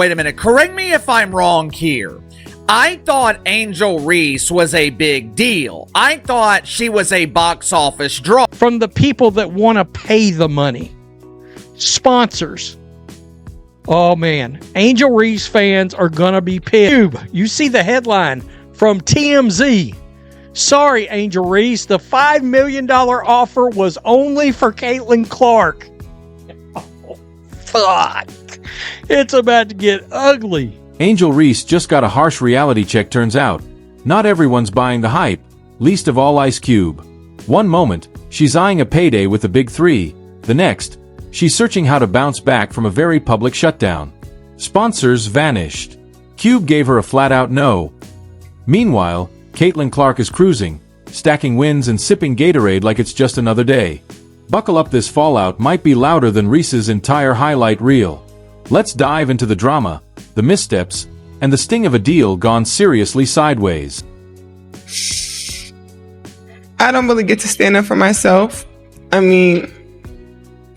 Wait a minute, correct me if I'm wrong here. I thought Angel Reese was a big deal. I thought she was a box office draw. From the people that want to pay the money. Sponsors. Oh man, Angel Reese fans are going to be pissed. You see the headline from TMZ. Sorry, Angel Reese, the $5 million offer was only for Caitlin Clark. Oh, fuck. It's about to get ugly. Angel Reese just got a harsh reality check, turns out. Not everyone's buying the hype, least of all Ice Cube. One moment, she's eyeing a payday with the big three. The next, she's searching how to bounce back from a very public shutdown. Sponsors vanished. Cube gave her a flat-out no. Meanwhile, Caitlin Clark is cruising, stacking wins and sipping Gatorade like it's just another day. Buckle up, this fallout might be louder than Reese's entire highlight reel. Let's dive into the drama, the missteps, and the sting of a deal gone seriously sideways. I don't really get to stand up for myself. I mean,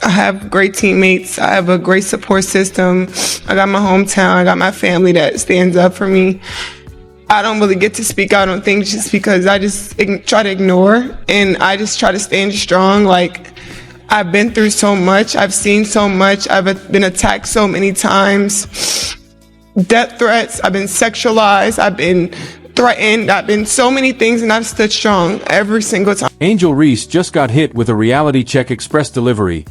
I have great teammates. I have a great support system. I got my hometown. I got my family that stands up for me. I don't really get to speak out on things just because I just try to ignore, and I just try to stand strong. Like, I've been through so much. I've seen so much. I've been attacked so many times. Death threats. I've been sexualized. I've been threatened. I've been so many things, and I've stood strong every single time. Angel Reese just got hit with a reality check express delivery.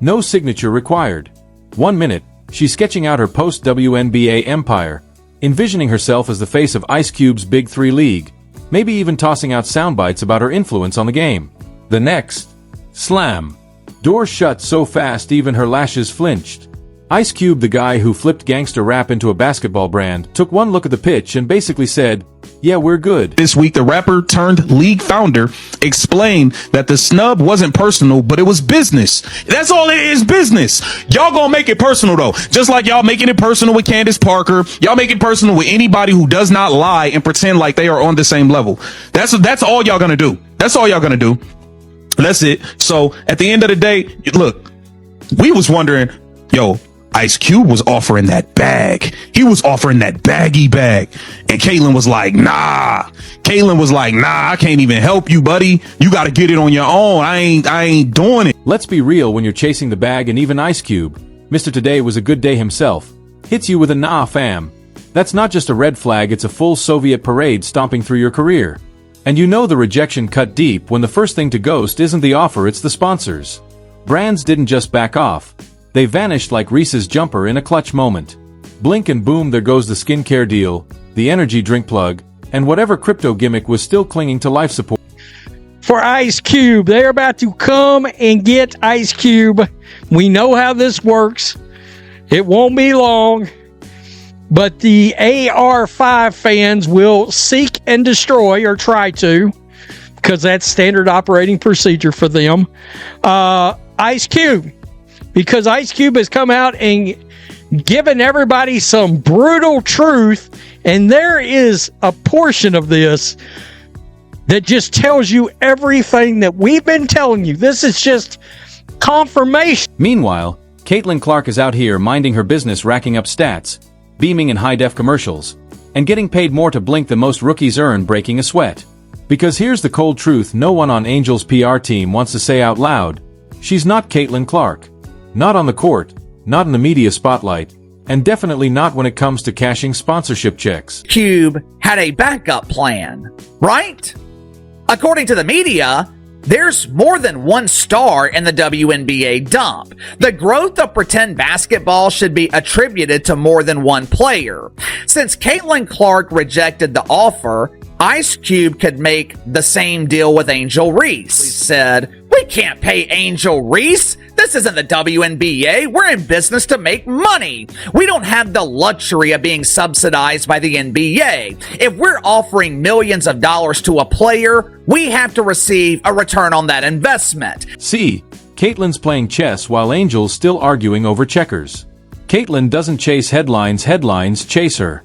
No signature required. 1 minute, she's sketching out her post-WNBA empire, envisioning herself as the face of Ice Cube's Big Three League, maybe even tossing out soundbites about her influence on the game. The next, slam. Door shut so fast even her lashes flinched. Ice Cube, the guy who flipped gangster rap into a basketball brand, took one look at the pitch and basically said, "Yeah, we're good." This week, the rapper turned league founder explained that the snub wasn't personal, but it was business. That's all it is, business. Y'all gonna make it personal, though. Just like y'all making it personal with Candace Parker. Y'all make it personal with anybody who does not lie and pretend like they are on the same level. That's all y'all gonna do. That's all y'all gonna do. That's it. So at the end of the day, look, we was wondering, yo, Ice Cube was offering that bag. He was offering that baggy bag. And Caitlin was like, nah. I can't even help you, buddy. You got to get it on your own. I ain't doing it. Let's be real when you're chasing the bag, and even Ice Cube, Mr. Today was a good day himself, hits you with a nah, fam. That's not just a red flag, it's a full Soviet parade stomping through your career. And you know the rejection cut deep when the first thing to ghost isn't the offer, it's the sponsors. Brands didn't just back off. They vanished like Reese's jumper in a clutch moment. Blink and boom, there goes the skincare deal, the energy drink plug, and whatever crypto gimmick was still clinging to life support. For Ice Cube, they're about to come and get Ice Cube. We know how this works. It won't be long. But the AR5 fans will seek and destroy, or try to, because that's standard operating procedure for them, Ice Cube. Because Ice Cube has come out and given everybody some brutal truth, and there is a portion of this that just tells you everything that we've been telling you. This is just confirmation. Meanwhile, Caitlin Clark is out here minding her business, racking up stats, beaming in high-def commercials, and getting paid more to blink than most rookies earn breaking a sweat. Because here's the cold truth no one on Angel's PR team wants to say out loud: she's not Caitlin Clark. Not on the court, not in the media spotlight, and definitely not when it comes to cashing sponsorship checks. Cube had a backup plan, right? According to the media, there's more than one star in the WNBA dump. The growth of pretend basketball should be attributed to more than one player. Since Caitlin Clark rejected the offer, Ice Cube could make the same deal with Angel Reese. He said, "We can't pay Angel Reese. This isn't the WNBA. We're in business to make money. We don't have the luxury of being subsidized by the NBA. If we're offering millions of dollars to a player, we have to receive a return on that investment." See, Caitlin's playing chess while Angel's still arguing over checkers. Caitlin doesn't chase headlines, headlines chase her.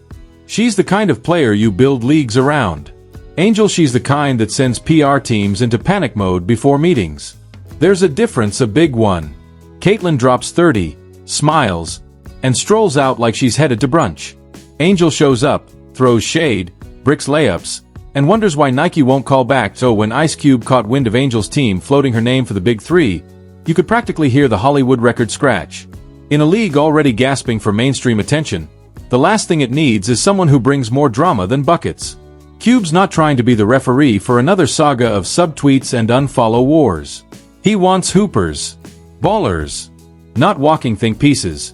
She's the kind of player you build leagues around. Angel, she's the kind that sends PR teams into panic mode before meetings. There's a difference, a big one. Caitlin drops 30, smiles, and strolls out like she's headed to brunch. Angel shows up, throws shade, bricks layups, and wonders why Nike won't call back. So when Ice Cube caught wind of Angel's team floating her name for the Big Three, you could practically hear the Hollywood record scratch. In a league already gasping for mainstream attention, the last thing it needs is someone who brings more drama than buckets. Cube's not trying to be the referee for another saga of subtweets and unfollow wars. He wants hoopers, ballers, not walking think pieces.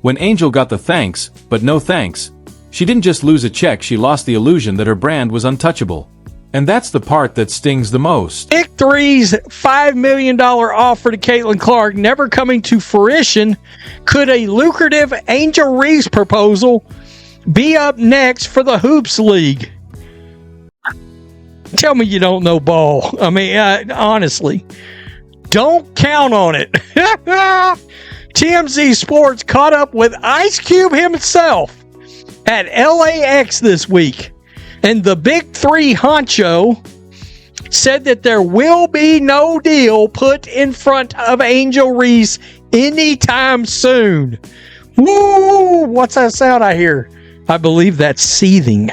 When Angel got the thanks, but no thanks, she didn't just lose a check, she lost the illusion that her brand was untouchable. And that's the part that stings the most. Big Three's $5 million offer to Caitlin Clark never coming to fruition. Could a lucrative Angel Reese proposal be up next for the Hoops League? Tell me you don't know ball. I mean, honestly, don't count on it. TMZ Sports caught up with Ice Cube himself at LAX this week. And the Big Three honcho said that there will be no deal put in front of Angel Reese anytime soon. Woo! What's that sound I hear? I believe that's seething.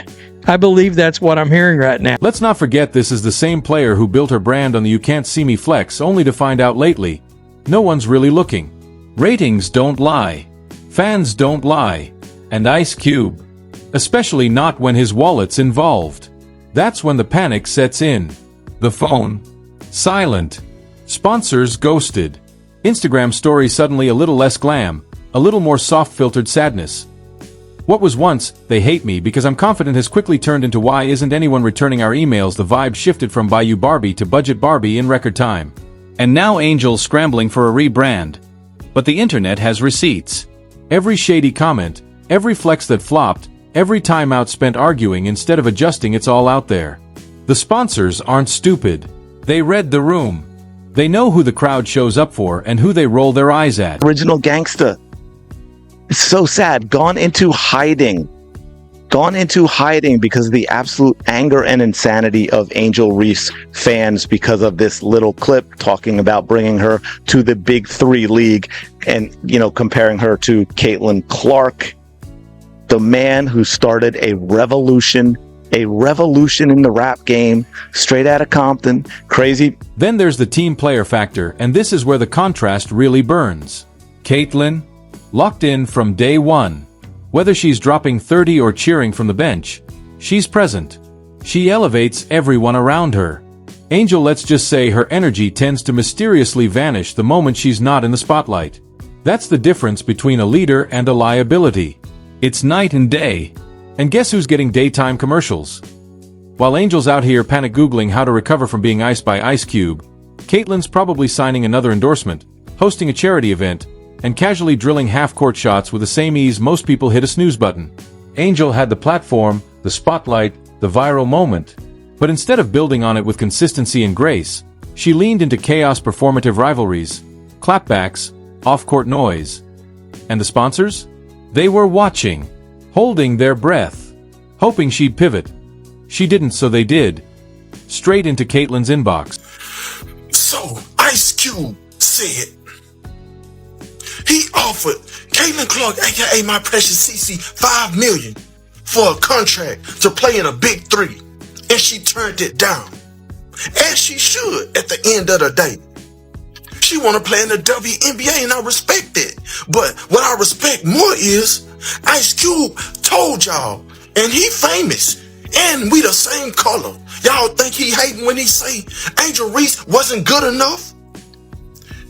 I believe that's what I'm hearing right now. Let's not forget this is the same player who built her brand on the You Can't See Me flex, only to find out lately, no one's really looking. Ratings don't lie. Fans don't lie. And Ice Cube. Especially not when his wallet's involved. That's when the panic sets in. The phone. Silent. Sponsors ghosted. Instagram stories suddenly a little less glam, a little more soft-filtered sadness. What was once, they hate me because I'm confident, has quickly turned into why isn't anyone returning our emails. The vibe shifted from Bayou Barbie to Budget Barbie in record time. And now Angel's scrambling for a rebrand. But the internet has receipts. Every shady comment, every flex that flopped, every timeout spent arguing instead of adjusting, it's all out there. The sponsors aren't stupid. They read the room. They know who the crowd shows up for and who they roll their eyes at. Original gangster. It's so sad. Gone into hiding because of the absolute anger and insanity of Angel Reese fans because of this little clip talking about bringing her to the Big Three League and, comparing her to Caitlin Clark. The man who started a revolution in the rap game, straight out of Compton, crazy. Then there's the team player factor, and this is where the contrast really burns. Caitlin, locked in from day one. Whether she's dropping 30 or cheering from the bench, she's present. She elevates everyone around her. Angel, let's just say her energy tends to mysteriously vanish the moment she's not in the spotlight. That's the difference between a leader and a liability. It's night and day. And guess who's getting daytime commercials? While Angel's out here panic Googling how to recover from being iced by Ice Cube, Caitlin's probably signing another endorsement, hosting a charity event, and casually drilling half-court shots with the same ease most people hit a snooze button. Angel had the platform, the spotlight, the viral moment. But instead of building on it with consistency and grace, she leaned into chaos, performative rivalries, clapbacks, off-court noise. And the sponsors? They were watching, holding their breath, hoping she'd pivot. She didn't, so they did. Straight into Caitlin's inbox. So, Ice Cube said he offered Caitlin Clark, aka my precious CC, $5 million for a contract to play in a Big Three, and she turned it down, as she should. At the end of the day, she want to play in the WNBA, and I respect it. But what I respect more is Ice Cube told y'all, and he famous, and we the same color. Y'all think he hating when he say Angel Reese wasn't good enough?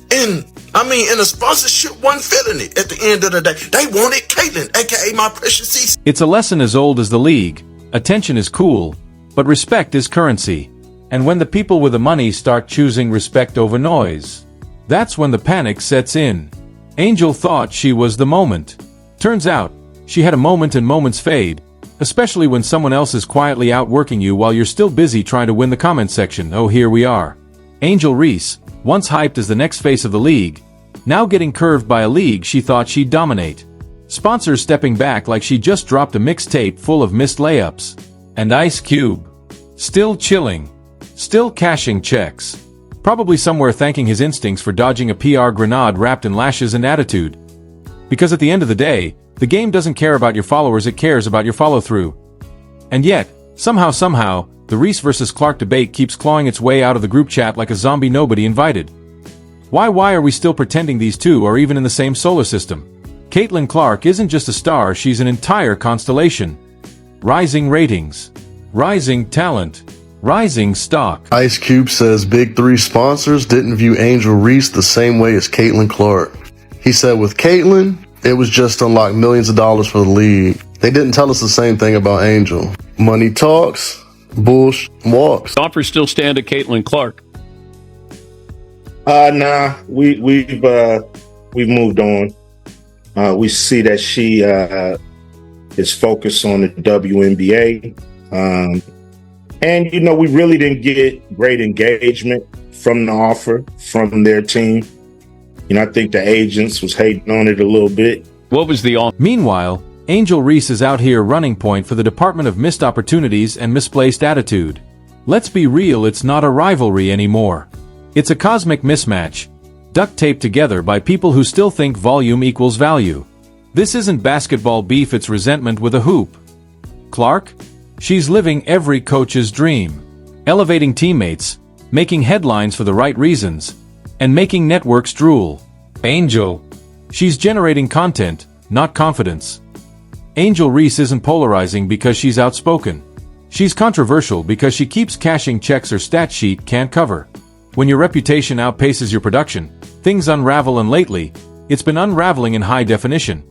And the sponsorship wasn't feeling it. At the end of the day, they wanted Caitlin, aka my precious CC. It's a lesson as old as the league. Attention is cool, but respect is currency. And when the people with the money start choosing respect over noise, that's when the panic sets in. Angel thought she was the moment. Turns out, she had a moment, and moments fade, especially when someone else is quietly outworking you while you're still busy trying to win the comment section. Oh, here we are. Angel Reese, once hyped as the next face of the league, now getting curved by a league she thought she'd dominate. Sponsors stepping back like she just dropped a mixtape full of missed layups. And Ice Cube, still chilling, still cashing checks. Probably somewhere thanking his instincts for dodging a PR grenade wrapped in lashes and attitude. Because at the end of the day, the game doesn't care about your followers, it cares about your follow-through. And yet, somehow, the Reese versus Clark debate keeps clawing its way out of the group chat like a zombie nobody invited. Why are we still pretending these two are even in the same solar system? Caitlin Clark isn't just a star, she's an entire constellation. Rising ratings. Rising talent. Rising stock. Ice Cube says Big Three sponsors didn't view Angel Reese the same way as Caitlin Clark. He said with Caitlin, it was just unlock millions of dollars for the league. They didn't tell us the same thing about Angel. Money talks, bullshit walks. Offers still stand at Caitlin Clark. Nah, we've moved on. We see that she is focused on the WNBA. And, we really didn't get great engagement from the offer from their team. I think the agents was hating on it a little bit. What was the offer? Meanwhile, Angel Reese is out here running point for the Department of Missed Opportunities and Misplaced Attitude. Let's be real, it's not a rivalry anymore. It's a cosmic mismatch, duct taped together by people who still think volume equals value. This isn't basketball beef, it's resentment with a hoop. Clark? She's living every coach's dream. Elevating teammates, making headlines for the right reasons, and making networks drool. Angel. She's generating content, not confidence. Angel Reese isn't polarizing because she's outspoken. She's controversial because she keeps cashing checks her stat sheet can't cover. When your reputation outpaces your production, things unravel, and lately, it's been unraveling in high definition.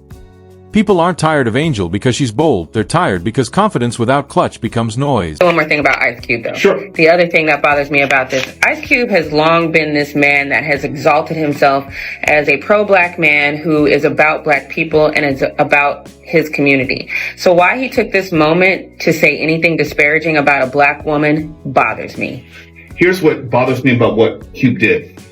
People aren't tired of Angel because she's bold, they're tired because confidence without clutch becomes noise. One more thing about Ice Cube, though. Sure. The other thing that bothers me about this, Ice Cube has long been this man that has exalted himself as a pro-black man who is about black people and is about his community. So why he took this moment to say anything disparaging about a black woman bothers me. Here's what bothers me about what Cube did.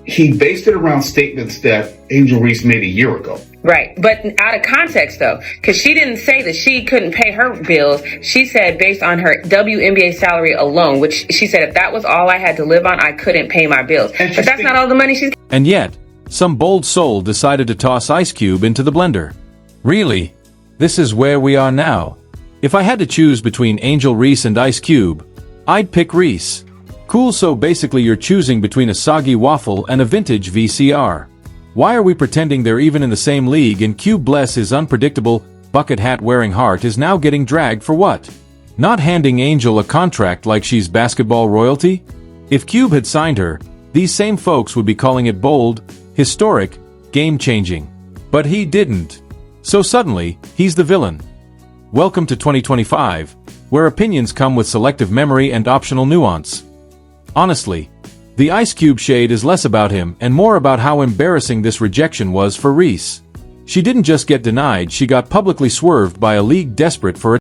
He based it around statements that Angel Reese made a year ago. Right. But out of context, though, because she didn't say that she couldn't pay her bills. She said based on her WNBA salary alone, which she said if that was all I had to live on, I couldn't pay my bills. But that's not all the money she's... And yet, some bold soul decided to toss Ice Cube into the blender. Really? This is where we are now. If I had to choose between Angel Reese and Ice Cube, I'd pick Reese. Cool, so basically you're choosing between a soggy waffle and a vintage VCR. Why are we pretending they're even in the same league, and Cube, bless his unpredictable, bucket hat wearing heart, is now getting dragged for what? Not handing Angel a contract like she's basketball royalty? If Cube had signed her, these same folks would be calling it bold, historic, game-changing. But he didn't. So suddenly, he's the villain. Welcome to 2025, where opinions come with selective memory and optional nuance. Honestly, the Ice Cube shade is less about him and more about how embarrassing this rejection was for Reese. She didn't just get denied, she got publicly swerved by a league desperate for